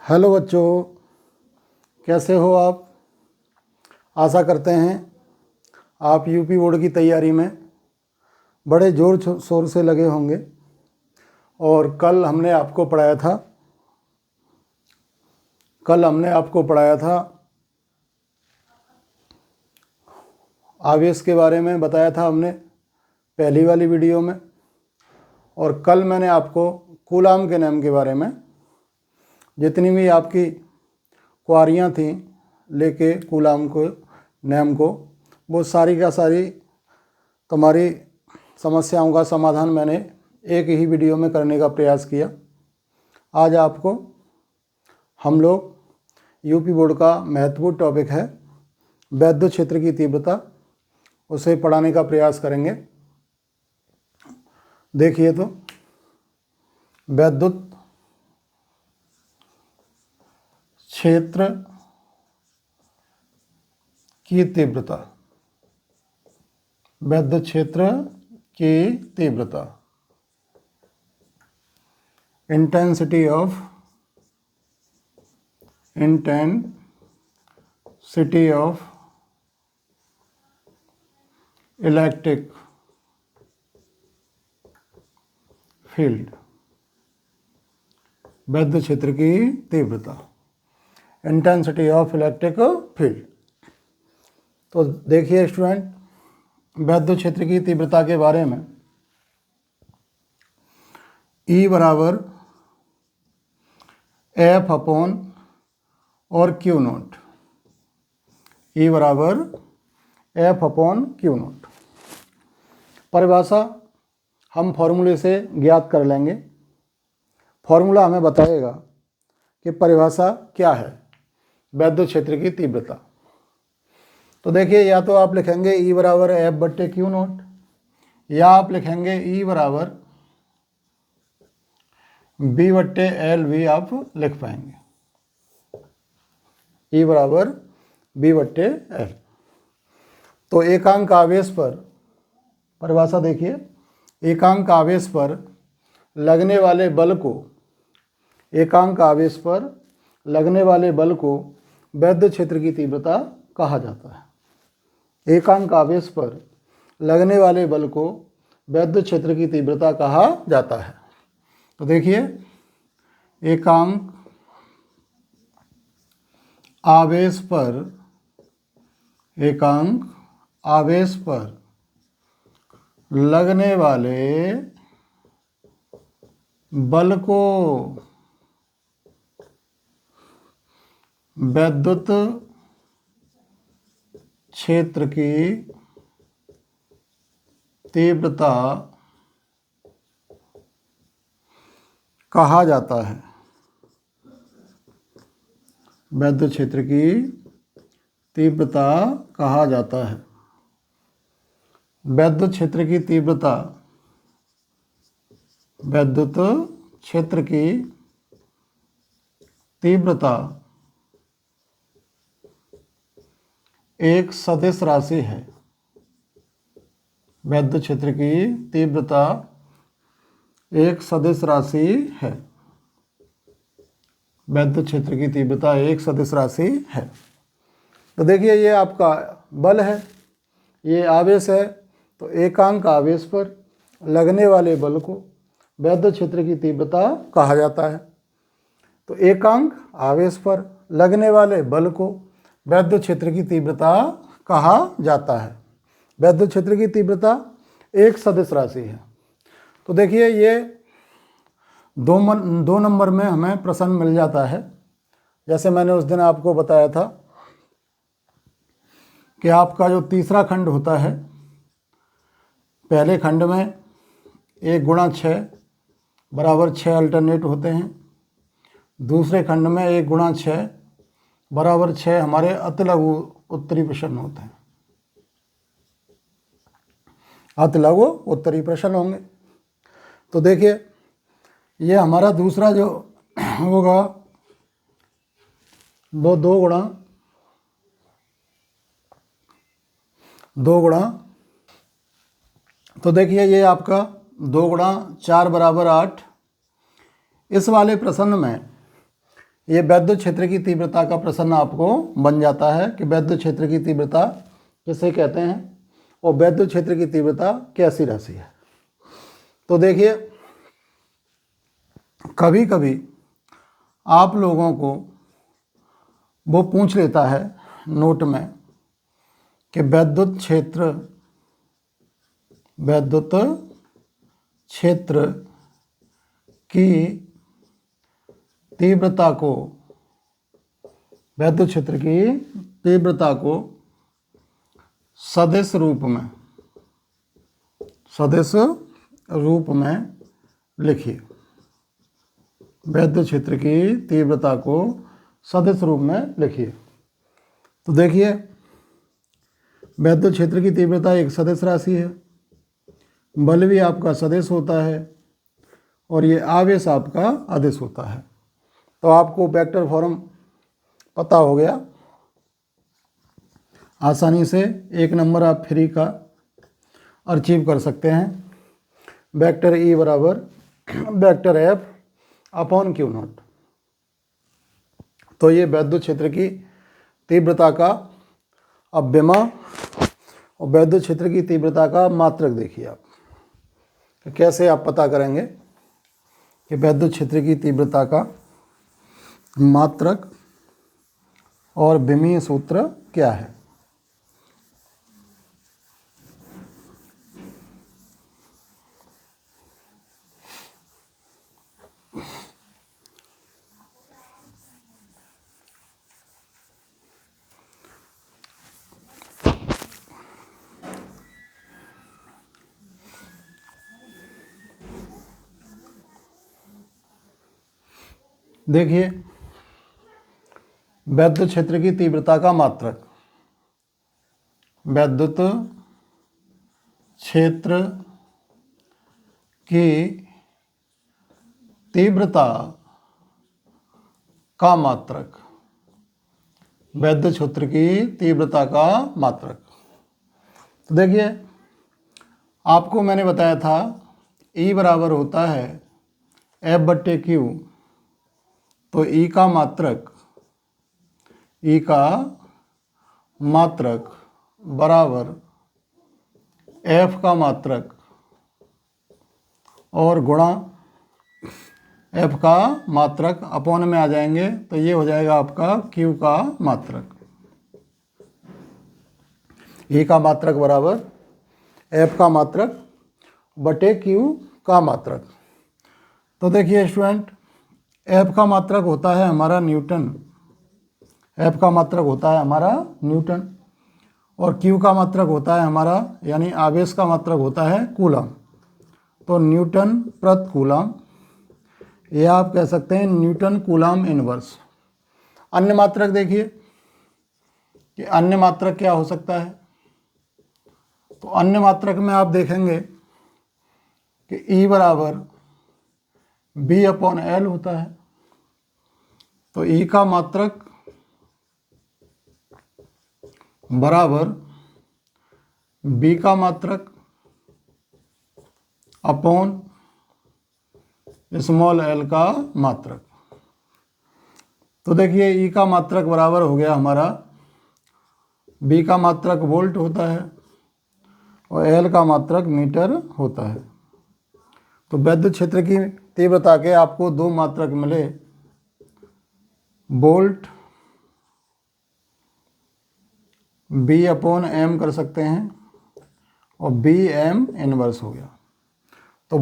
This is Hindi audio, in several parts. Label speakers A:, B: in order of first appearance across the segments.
A: हेलो बच्चों, कैसे हो आप। आशा करते हैं आप यूपी बोर्ड की तैयारी में बड़े ज़ोर शोर से लगे होंगे। और कल हमने आपको पढ़ाया था आवेश के बारे में बताया था हमने पहली वाली वीडियो में। और कल मैंने आपको कूलाम के नियम के बारे में, जितनी भी आपकी क्वारियाँ थीं लेके कूलाम को नियम को, वो सारी का सारी तुम्हारी समस्याओं का समाधान मैंने एक ही वीडियो में करने का प्रयास किया। आज आपको हम लोग यूपी बोर्ड का महत्वपूर्ण टॉपिक है वैद्युत क्षेत्र की तीव्रता, उसे पढ़ाने का प्रयास करेंगे। देखिए तो वैद्युत क्षेत्र की तीव्रता, वैद्युत क्षेत्र की तीव्रता, इंटेंसिटी ऑफ इलेक्ट्रिक फील्ड, वैद्युत क्षेत्र की तीव्रता, इंटेंसिटी ऑफ इलेक्ट्रिक फील्ड। तो देखिए स्टूडेंट, वैद्युत क्षेत्र की तीव्रता के बारे में E बराबर F अपॉन और Q नोट, E बराबर F अपॉन Q नोट। परिभाषा हम फॉर्मूले से ज्ञात कर लेंगे। फॉर्मूला हमें बताएगा कि परिभाषा क्या है वैद्युत क्षेत्र की तीव्रता। तो देखिए, या तो आप लिखेंगे E बराबर F बट्टे Q नोट, या आप लिखेंगे E बराबर B बट्टे L भी आप लिख पाएंगे, E बराबर B बट्टे L। तो एकांक आवेश पर परिभाषा देखिए, एकांक आवेश पर लगने वाले बल को, एकांक आवेश पर लगने वाले बल को वैद्युत क्षेत्र की तीव्रता कहा जाता है। एकांक आवेश पर लगने वाले बल को वैद्युत क्षेत्र की तीव्रता कहा जाता है। तो देखिए, एकांक आवेश पर लगने वाले बल को वैद्युत क्षेत्र की तीव्रता कहा जाता है। वैद्युत क्षेत्र की तीव्रता कहा जाता है। वैद्युत क्षेत्र की तीव्रता, वैद्युत क्षेत्र की तीव्रता एक सदिश राशि है। वैद्युत क्षेत्र की तीव्रता एक सदिश राशि है। वैद्युत क्षेत्र की तीव्रता एक सदिश राशि है। तो देखिए, ये आपका बल है, ये आवेश है। तो एकांक आवेश पर लगने वाले बल को वैद्युत क्षेत्र की तीव्रता कहा जाता है। तो एकांक आवेश पर लगने वाले बल को वैद्युत क्षेत्र की तीव्रता कहा जाता है। वैद्युत क्षेत्र की तीव्रता एक सदिश राशि है। तो देखिए, ये दो नंबर में हमें प्रश्न मिल जाता है। जैसे मैंने उस दिन आपको बताया था कि आपका जो तीसरा खंड होता है, पहले खंड में 1 गुणा 6 बराबर 6 अल्टरनेट होते हैं। दूसरे खंड में 1 गुणा 6 बराबर 6 हमारे अतिलघु उत्तरी प्रश्न होते हैं। अतिलघु उत्तरी प्रश्न होंगे। तो देखिए, ये हमारा दूसरा जो होगा वो 2 गुणा, तो देखिए ये आपका 2 गुणा 4 बराबर 8। इस वाले प्रश्न में ये वैद्युत क्षेत्र की तीव्रता का प्रश्न आपको बन जाता है कि वैद्युत क्षेत्र की तीव्रता किसे कहते हैं और वैद्युत क्षेत्र की तीव्रता कैसी राशि है। तो देखिए, कभी कभी आप लोगों को वो पूछ लेता है नोट में कि वैद्युत क्षेत्र की तीव्रता को सदिश रूप में लिखिए। वैद्युत क्षेत्र की तीव्रता को सदिश रूप में लिखिए। तो देखिए, वैद्युत क्षेत्र की तीव्रता एक सदिश राशि है, बल भी आपका सदिश होता है और ये आवेश आपका अदिश होता है। तो आपको वेक्टर फॉर्म पता हो गया, आसानी से 1 नंबर आप फ्री का अचीव कर सकते हैं। वेक्टर ई बराबर vector F upon Q not. तो ये वैद्युत क्षेत्र की तीव्रता का अब विमा और वैद्युत क्षेत्र की तीव्रता का मात्रक देखिए आप कैसे आप पता करेंगे कि वैद्युत क्षेत्र की तीव्रता का मात्रक और विमीय सूत्र क्या है। देखिए, वैद्युत क्षेत्र की तीव्रता का मात्रक, वैद्युत क्षेत्र की तीव्रता का मात्रक, वैद्युत क्षेत्र की तीव्रता का मात्रक। तो देखिए, आपको मैंने बताया था E बराबर होता है F/Q। तो E का मात्रक बराबर F का मात्रक और गुणा F का मात्रक अपॉन में आ जाएंगे, तो ये हो जाएगा आपका Q का मात्रक। E का मात्रक बराबर F का मात्रक बटे Q का मात्रक। तो देखिए स्टूडेंट, F का मात्रक होता है हमारा न्यूटन, F का मात्रक होता है हमारा न्यूटन और Q का मात्रक होता है हमारा यानी आवेश का मात्रक होता है कूलम। तो न्यूटन प्रति कूलम, यह आप कह सकते हैं न्यूटन कूलम इनवर्स। अन्य मात्रक देखिए कि अन्य मात्रक क्या हो सकता है। तो अन्य मात्रक में आप देखेंगे कि E बराबर B/L होता है। तो E का मात्रक बराबर B का मात्रक अपॉन स्मॉल l का मात्रक। तो देखिए, E का मात्रक बराबर हो गया हमारा, B का मात्रक वोल्ट होता है और L का मात्रक मीटर होता है। तो वैद्युत क्षेत्र की तीव्रता के आपको 2 मात्रक मिले, वोल्ट B/M कर सकते हैं और BM इनवर्स हो गया। तो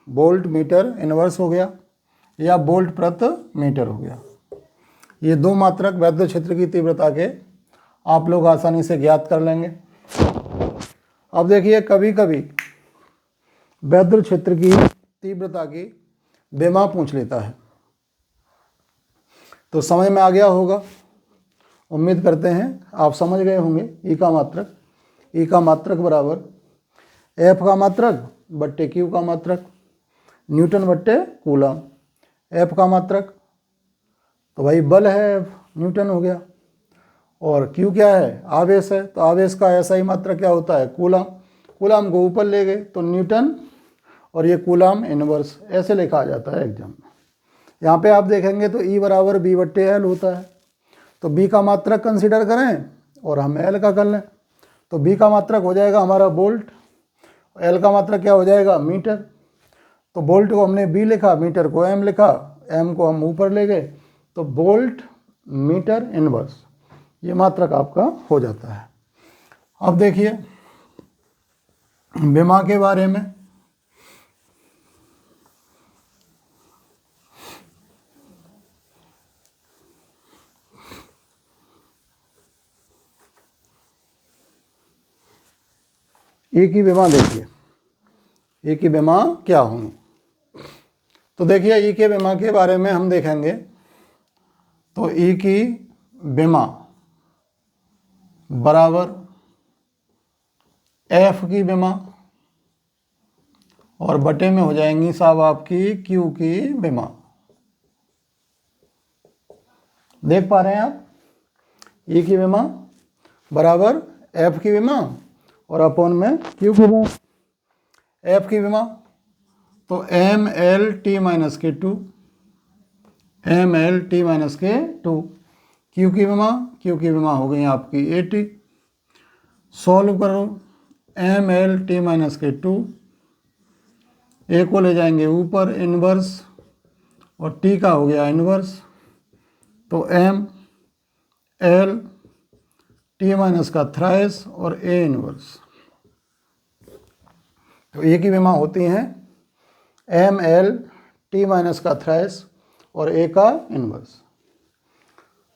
A: वोल्ट मीटर इनवर्स हो गया या वोल्ट प्रति मीटर हो गया। ये 2 मात्रक वैद्युत क्षेत्र की तीव्रता के आप लोग आसानी से ज्ञात कर लेंगे। अब देखिए, कभी कभी वैद्युत क्षेत्र की तीव्रता की विमा पूछ लेता है। तो समझ में आ गया होगा, उम्मीद करते हैं आप समझ गए होंगे। E का मात्रक बराबर F का मात्रक बट्टे Q का मात्रक, न्यूटन बट्टे कूलम। F का मात्रक तो भाई बल है, न्यूटन हो गया, और Q क्या है, आवेश है। तो आवेश का ऐसा ही मात्रक क्या होता है, कूलम। कूलम को ऊपर ले गए तो न्यूटन और ये कूलम इनवर्स, ऐसे लिखा जाता है एग्जाम में। यहाँ पे आप देखेंगे तो E बराबर B/L होता है। तो B का मात्रक कंसीडर करें और हम L का कर लें, तो B का मात्रक हो जाएगा हमारा वोल्ट, L का मात्रक क्या हो जाएगा मीटर। तो वोल्ट को हमने B लिखा, मीटर को M लिखा, M को हम ऊपर ले गए, तो वोल्ट मीटर इनवर्स, ये मात्रक आपका हो जाता है। अब देखिए विमा के बारे में। E की विमा देखिए, E की विमा क्या होंगी। तो देखिए E के विमा के बारे में हम देखेंगे तो E की विमा बराबर F की विमा और बटे में हो जाएंगी साहब आपकी Q की विमा। देख पा रहे हैं आप, E की विमा बराबर F की विमा और अपॉन में Q की विमा। F की विमा तो ML/T-2, ML/T-2। Q की विमा, Q की विमा हो गई आपकी 80। सॉल्व करो, ML/T-2, A को ले जाएंगे ऊपर इनवर्स और T का हो गया इनवर्स, तो ML/T- का थ्राइस और A इनवर्स। तो A की विमा होती हैं ML/T- का थ्राइस और A का इनवर्स।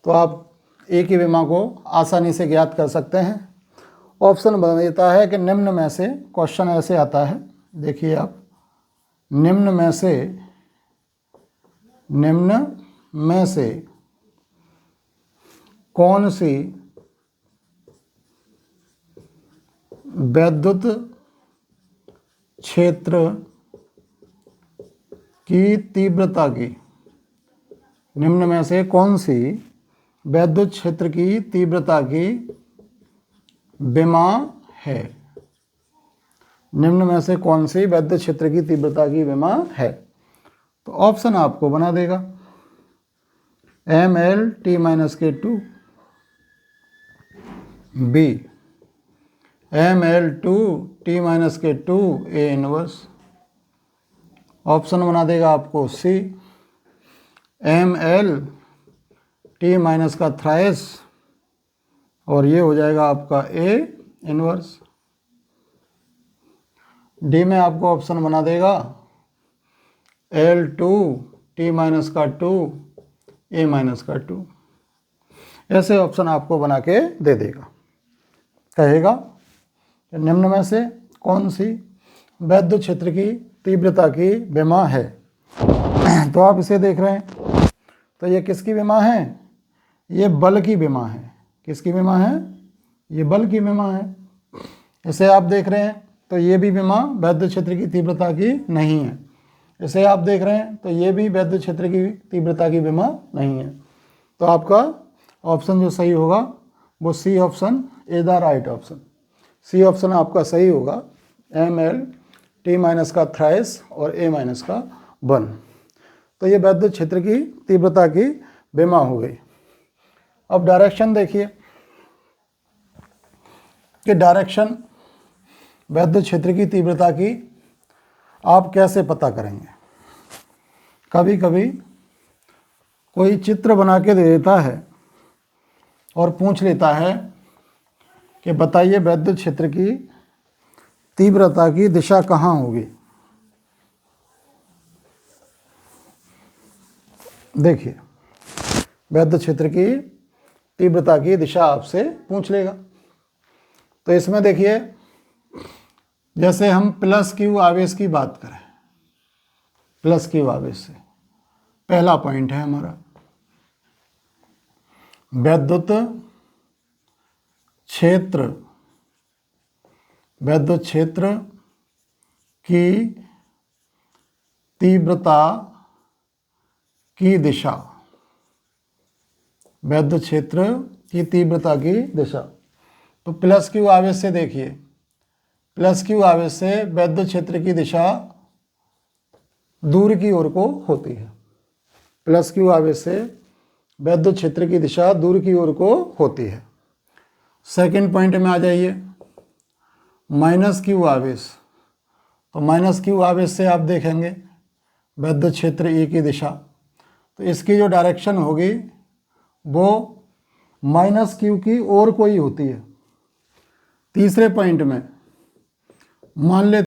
A: तो आप A की विमा को आसानी से ज्ञात कर सकते हैं। ऑप्शन बता देता है कि निम्न में से, क्वेश्चन ऐसे आता है, देखिए आप, निम्न में से कौन सी विद्युत क्षेत्र की तीव्रता की, निम्न में से कौन सी विद्युत क्षेत्र की तीव्रता की विमा है। निम्न में से कौन सी विद्युत क्षेत्र की तीव्रता की विमा है। तो ऑप्शन आपको बना देगा ML/T-2, B ML/T-2 A inverse. Option बना देगा आपको C ML/T- का थ्राइस और ये हो जाएगा आपका A इनवर्स। डी में आपको ऑप्शन बना देगा L/T- का 2 A- का 2। ऐसे ऑप्शन आपको बना के दे देगा, कहेगा कि निम्न में से कौन सी विद्युत क्षेत्र की तीव्रता की विमा है। तो आप इसे देख रहे हैं, तो ये किसकी विमा है, ये बल की विमा है। किसकी विमा है, ये बल की विमा है। इसे आप देख रहे हैं तो ये भी विमा विद्युत क्षेत्र की तीव्रता की नहीं है। इसे आप देख रहे हैं तो ये भी विद्युत क्षेत्र की तीव्रता की विमा नहीं है। तो आपका ऑप्शन जो सही होगा वो C option is the right option. C option आपका सही होगा, ML/T- का थ्राइस और A- का 1। तो ये विद्युत क्षेत्र की तीव्रता की विमा हो गई। अब डायरेक्शन देखिए कि डायरेक्शन विद्युत क्षेत्र की तीव्रता की आप कैसे पता करेंगे। कभी कभी कोई चित्र बना के दे देता है और पूछ लेता है कि बताइए विद्युत क्षेत्र की तीव्रता की दिशा कहाँ होगी। देखिए विद्युत क्षेत्र की तीव्रता की दिशा आपसे पूछ लेगा। तो इसमें देखिए जैसे हम +Q आवेश की बात करें, +Q आवेश से पहला पॉइंट है हमारा, विद्युत क्षेत्र की तीव्रता की दिशा, विद्युत क्षेत्र की तीव्रता की दिशा। तो +Q आवेश से देखिए, +Q आवेश से विद्युत क्षेत्र की दिशा दूर की ओर को होती है। प्लस क्यू आवेश से वैद्युत क्षेत्र की दिशा दूर की ओर को होती है। सेकंड पॉइंट में आ जाइए, माइनस क्यू आवेश। तो माइनस क्यू आवेश से आप देखेंगे वैद्युत क्षेत्र ए की दिशा, तो इसकी जो डायरेक्शन होगी वो माइनस क्यू की ओर को ही होती है। तीसरे पॉइंट में मान लेते